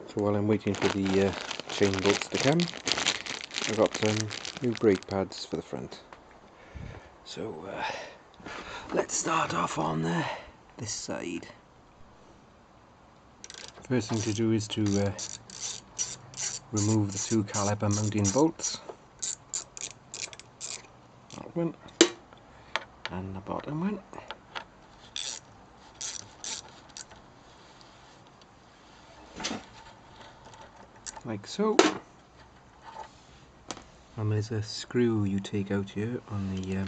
So while I'm waiting for the chain bolts to come, I've got some new brake pads for the front. So let's start off on this side. First thing to do is to remove the two caliper mounting bolts. That one and the bottom one. Like so. And there's a screw you take out here on the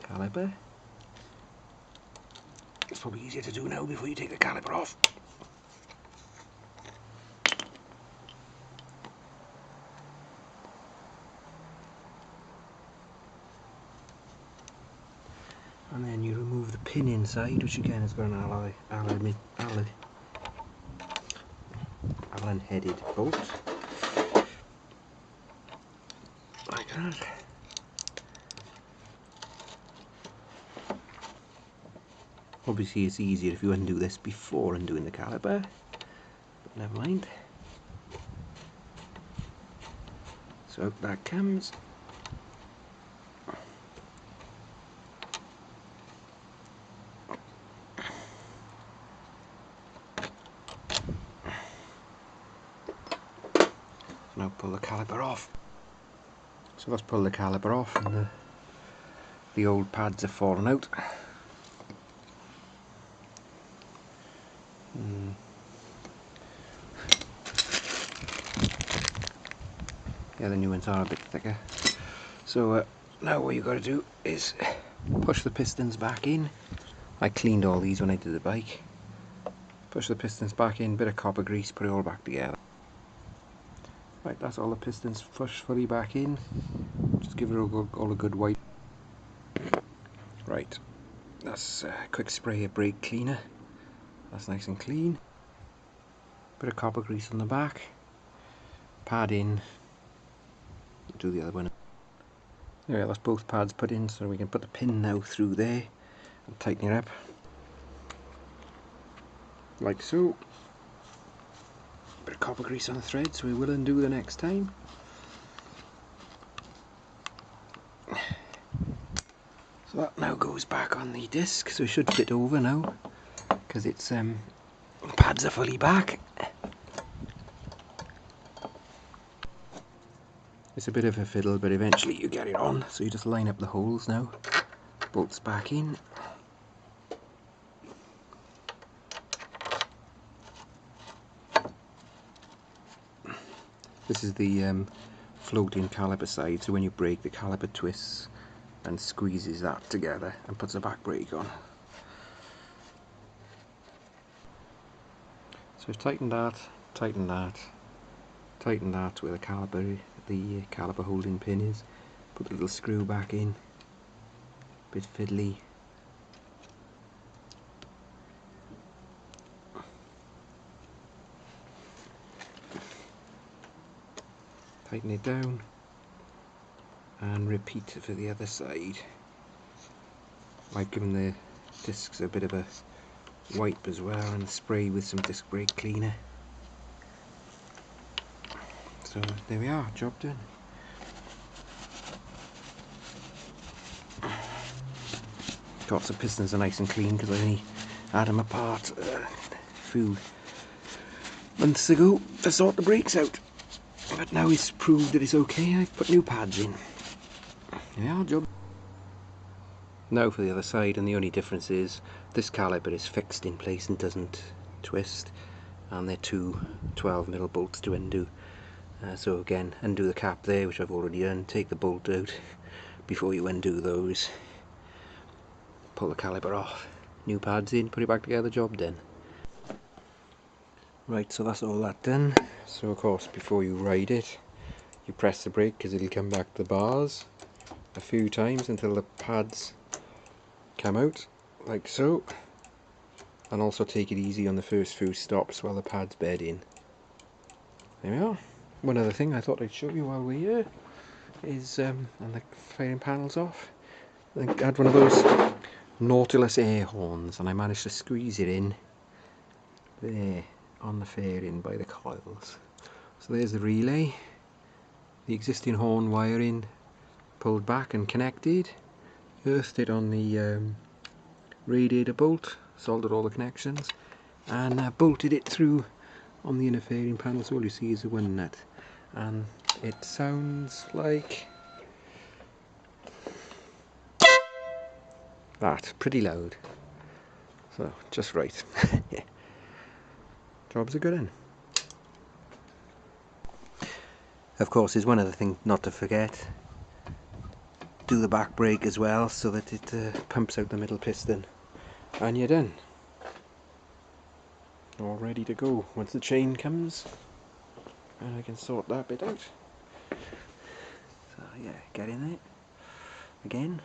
caliper. It's probably easier to do now before you take the caliper off. And then you remove the pin inside, which again has got an Allen headed bolt. Like that. Obviously it's easier if you undo this before undoing the caliper, but never mind. So out that comes. Now pull the caliper off. So let's pull the caliper off, and the old pads have fallen out. Yeah, the new ones are a bit thicker. So now what you've got to do is push the pistons back in. I cleaned all these when I did the bike. Push the pistons back in, bit of copper grease, put it all back together. Right, that's all the pistons pushed fully back in. Just give it all a good wipe. Right, that's a quick spray of brake cleaner. That's nice and clean. Bit of copper grease on the back. Pad in. Do the other one. There, that's both pads put in, so we can put the pin now through there and tighten it up. Like so. Bit of copper grease on the thread, so we will undo the next time. So that now goes back on the disc, so it should fit over now, because it's the pads are fully back. It's a bit of a fiddle, but eventually you get it on. So you just line up the holes now, bolts back in. This is the floating caliper side, so when you brake, the caliper twists and squeezes that together and puts a back brake on. So we've tightened that, tightened that, tightened that where the caliper holding pin is. Put the little screw back in. Bit fiddly. Tighten it down and repeat for the other side. I've given the discs a bit of a wipe as well and spray with some disc brake cleaner. So there we are, job done. Got the pistons are nice and clean because I only had them apart a few months ago to sort the brakes out. But now it's proved that it's okay, I've put new pads in. There we are, job. Now for the other side, and the only difference is this caliper is fixed in place and doesn't twist, and they're two 12mm bolts to undo. So again, undo the cap there, which I've already done, take the bolt out before you undo those, pull the caliper off, new pads in, put it back together, job done. Right, so that's all that done. So of course before you ride it, you press the brake because it'll come back to the bars a few times until the pads come out, like so. And also take it easy on the first few stops while the pads bed in. There we are. One other thing I thought I'd show you while we're here is, and the fairing panel's off, I had one of those Nautilus air horns and I managed to squeeze it in there on the fairing by the coils. So there's the relay, the existing horn wiring pulled back and connected, earthed it on the radiator bolt, soldered all the connections, and bolted it through on the inner fairing panel. So all you see is a one nut, and it sounds like that, pretty loud, so just right. Job's a good one. Of course, is one other thing not to forget, do the back brake as well so that it pumps out the middle piston, and you're done, all ready to go once the chain comes, and I can sort that bit out. So yeah, get in there again.